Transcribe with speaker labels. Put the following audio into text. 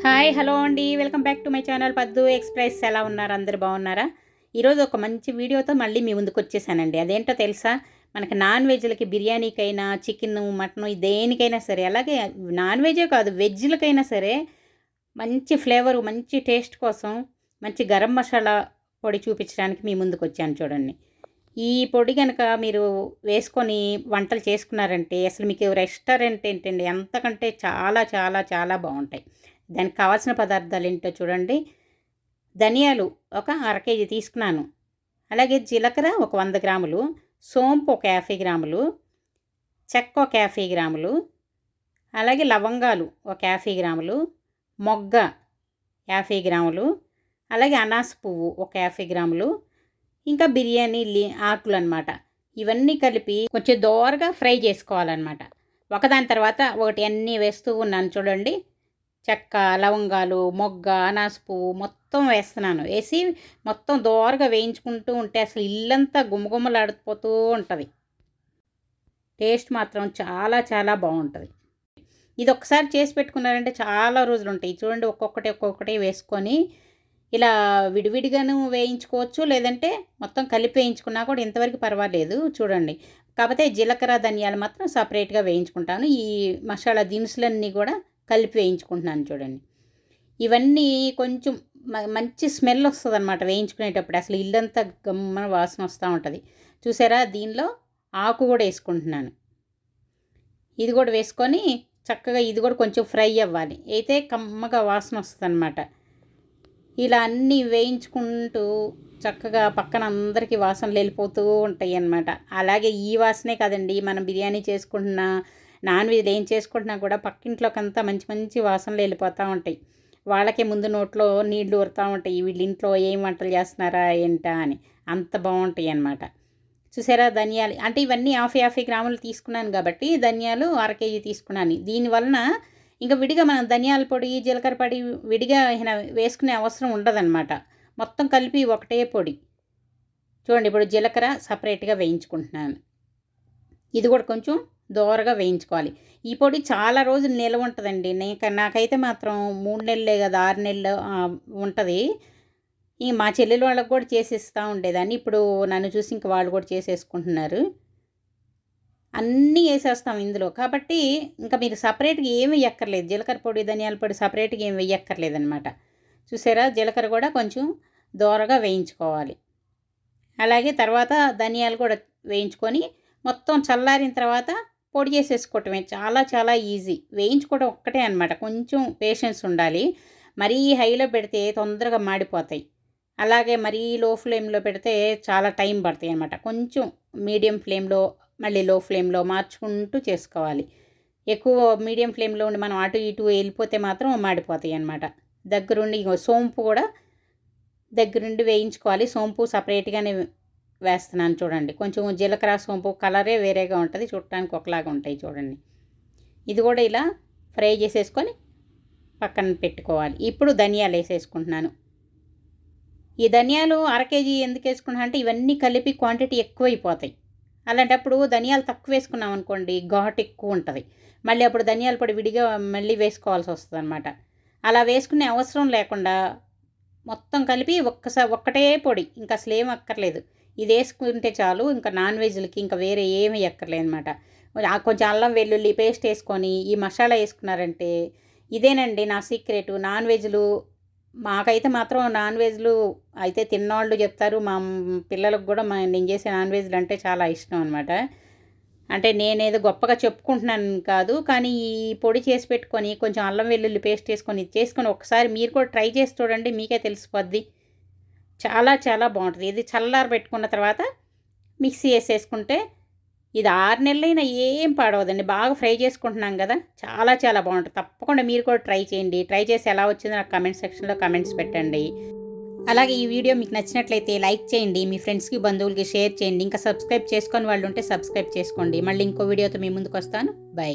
Speaker 1: Hi hello అండి, welcome back to my channel పద్దు express. ఎలా ఉన్నారు? అందరు బాగున్నారా? ఈరోజు ఒక మంచి వీడియోతో మళ్ళీ మీ ముందుకు వచ్చేసానండి. అదేంటో తెలుసా? మనకి నాన్ వెజ్లకి, బిర్యానీకైనా, చికెన్ మటన్ దేనికైనా సరే, అలాగే నాన్ వెజే కాదు వెజ్లకైనా సరే మంచి ఫ్లేవరు, మంచి టేస్ట్ కోసం మంచి గరం మసాలా పొడి చూపించడానికి మీ ముందుకు వచ్చాను చూడండి. ఈ పొడి కనుక మీరు వేసుకొని వంటలు చేసుకున్నారంటే అసలు మీకు రెస్టారెంట్ ఏంటండి అంతకంటే చాలా చాలా చాలా బాగుంటాయి. దానికి కావాల్సిన పదార్థాలు ఏంటో చూడండి. ధనియాలు ఒక అర కేజీ తీసుకున్నాను. అలాగే జీలకర్ర ఒక 100 గ్రాములు, సోంపు ఒక 50 గ్రాములు, చెక్క ఒక 50 గ్రాములు, అలాగే లవంగాలు ఒక 50 గ్రాములు, మొగ్గ 50 గ్రాములు, అలాగే అనాస పువ్వు ఒక 50 గ్రాములు, ఇంకా బిర్యానీ ఆకులు అనమాట. ఇవన్నీ కలిపి కొంచెం దోరగా ఫ్రై చేసుకోవాలన్నమాట. ఒకదాని తర్వాత ఒకటి అన్నీ వేస్తూ ఉన్నాను చూడండి. చెక్క, లవంగాలు, మొగ్గ, అనాస పువ్వు మొత్తం వేస్తున్నాను. వేసి మొత్తం దోరగా వేయించుకుంటూ ఉంటే అసలు ఇల్లంతా గుమగుమలాడిపోతూ ఉంటుంది. టేస్ట్ మాత్రం చాలా చాలా బాగుంటుంది. ఇది ఒకసారి చేసి పెట్టుకున్నారంటే చాలా రోజులు ఉంటాయి. చూడండి, ఒక్కొక్కటి వేసుకొని ఇలా విడివిడిగాను వేయించుకోవచ్చు, లేదంటే మొత్తం కలిపి వేయించుకున్నా కూడా ఇంతవరకు పర్వాలేదు. చూడండి, కాకపోతే జీలకర్ర ధనియాలు మాత్రం సపరేట్గా వేయించుకుంటాను. ఈ మసాలా దినుసులన్నీ కూడా కలిపి వేయించుకుంటున్నాను చూడండి. ఇవన్నీ కొంచెం మంచి స్మెల్ వస్తుంది అనమాట వేయించుకునేటప్పుడు. అసలు ఇల్లంతా గమ్మన వాసన వస్తూ ఉంటుంది. చూసారా? దీనిలో ఆకు కూడా వేసుకుంటున్నాను. ఇది కూడా వేసుకొని చక్కగా ఇది కూడా కొంచెం ఫ్రై అవ్వాలి. అయితే కమ్మగా వాసన వస్తుంది అనమాట. ఇలా అన్నీ వేయించుకుంటూ చక్కగా పక్కన అందరికీ వాసనలు వెళ్ళిపోతూ ఉంటాయి అన్నమాట. అలాగే ఈ వాసనే కాదండి, మనం బిర్యానీ చేసుకుంటున్నా, నాన్ వెజ్ ఏం చేసుకుంటున్నా కూడా పక్కింట్లోకంతా మంచి మంచి వాసనలు వెళ్ళిపోతూ ఉంటాయి. వాళ్ళకే ముందు నోట్లో నీళ్లు ఊరుతూ ఉంటాయి, వీళ్ళ ఇంట్లో ఏం వంటలు చేస్తున్నారా ఏంటా అని. అంత బాగుంటాయి అన్నమాట. చూసారా? ధనియాలు అంటే ఇవన్నీ 50 గ్రాములు తీసుకున్నాను కాబట్టి ధనియాలు అర కేజీ తీసుకున్నాను. దీనివలన ఇంకా విడిగా మనం ధనియాల పొడి, జీలకర్ర పొడి విడిగా వేసుకునే అవసరం ఉండదన్నమాట. మొత్తం కలిపి ఒకటే పొడి. చూడండి, ఇప్పుడు జీలకర్ర సపరేట్గా వేయించుకుంటున్నాను. ఇది కూడా కొంచెం దోరగా వేయించుకోవాలి. ఈ పొడి చాలా రోజులు నిల్వ ఉంటుందండి. నాకైతే మాత్రం 3 నెలలే కదా, 6 నెలలు ఉంటుంది. ఈ మా చెల్లెలు వాళ్ళకి కూడా చేసిస్తూ ఉండేదాన్ని. ఇప్పుడు నన్ను చూసి ఇంక వాళ్ళు కూడా చేసేసుకుంటున్నారు. అన్నీ వేసేస్తాం ఇందులో కాబట్టి ఇంకా మీరు సపరేట్గా ఏమి వేయక్కర్లేదు. జీలకర్ర పొడి, ధనియాల పొడి సపరేట్గా ఏమి వేయక్కర్లేదనమాట. చూసారా? జీలకర్ర కూడా కొంచెం దోరగా వేయించుకోవాలి. అలాగే తర్వాత ధనియాలు కూడా వేయించుకొని మొత్తం చల్లారిన తర్వాత పొడి చేసేసుకోవటమే. చాలా చాలా ఈజీ. వేయించుకోవడం ఒక్కటే అనమాట. కొంచెం పేషెన్స్ ఉండాలి. మరీ హైలో పెడితే తొందరగా మాడిపోతాయి. అలాగే మరీ లో ఫ్లేమ్లో పెడితే చాలా టైం పడతాయి అన్నమాట. కొంచెం మీడియం ఫ్లేమ్లో, మళ్ళీ లో ఫ్లేమ్లో మార్చుకుంటూ చేసుకోవాలి. ఎక్కువ మీడియం ఫ్లేమ్లో ఉండి మనం అటు ఇటు వెళ్ళిపోతే మాత్రం మాడిపోతాయి అన్నమాట. దగ్గరుండి సోంపు కూడా దగ్గరుండి వేయించుకోవాలి. సోంపు సపరేట్గానే వేస్తున్నాను చూడండి. కొంచెం జీలకర్ర సోంపు కలరే వేరేగా ఉంటుంది, చూడటానికి ఒకలాగా ఉంటాయి చూడండి. ఇది కూడా ఇలా ఫ్రై చేసేసుకొని పక్కన పెట్టుకోవాలి. ఇప్పుడు ధనియాలు వేసేసుకుంటున్నాను. ఈ ధనియాలు అర కేజీ ఎందుకు వేసుకున్నా అంటే ఇవన్నీ కలిపి క్వాంటిటీ ఎక్కువైపోతాయి. అలాంటప్పుడు ధనియాలు తక్కువ వేసుకున్నాం అనుకోండి, ఘాటు ఎక్కువ ఉంటుంది. మళ్ళీ అప్పుడు ధనియాల పొడి విడిగా మళ్ళీ వేసుకోవాల్సి వస్తుంది అనమాట. అలా వేసుకునే అవసరం లేకుండా మొత్తం కలిపి ఒక్కటే పొడి, ఇంకా అసలు ఏం అక్కర్లేదు. ఇది వేసుకుంటే చాలు. ఇంకా నాన్ వెజ్లకి ఇంకా వేరే ఏమీ అక్కర్లేదు అనమాట. కొంచెం అల్లం వెల్లుల్లి పేస్ట్ వేసుకొని ఈ మసాలా వేసుకున్నారంటే ఇదేనండి నా సీక్రెటు. నాన్ వెజ్లు మాకైతే మాత్రం నాన్ వెజ్లు అయితే తిన్నవాళ్ళు చెప్తారు. మా పిల్లలకు కూడా నేను చేసే నాన్ వెజ్లు అంటే చాలా ఇష్టం అనమాట. అంటే నేనేదో గొప్పగా చెప్పుకుంటున్నాను కాదు, కానీ ఈ పొడి చేసి పెట్టుకొని కొంచెం అల్లం వెల్లుల్లి పేస్ట్ వేసుకొని ఇది చేసుకొని ఒకసారి మీరు కూడా ట్రై చేసి చూడండి, మీకే తెలిసిపోద్ది. చాలా చాలా బాగుంటుంది. ఇది చల్లారి పెట్టుకున్న తర్వాత మిక్సీ వేసేసుకుంటే ఇది 6 నెలలైనా ఏం పాడవదండి. బాగా ఫ్రై చేసుకుంటున్నాం కదా, చాలా చాలా బాగుంటుంది. తప్పకుండా మీరు కూడా ట్రై చేయండి. ట్రై చేసి ఎలా వచ్చిందో నాకు కమెంట్ సెక్షన్లో కమెంట్స్ పెట్టండి. అలాగే ఈ వీడియో మీకు నచ్చినట్లయితే లైక్ చేయండి, మీ ఫ్రెండ్స్కి, బంధువులకి షేర్ చేయండి. ఇంకా సబ్స్క్రైబ్ చేసుకొని వాళ్ళు ఉంటే సబ్స్క్రైబ్ చేసుకోండి. మళ్ళీ ఇంకో వీడియోతో మీ ముందుకు వస్తాను. బై.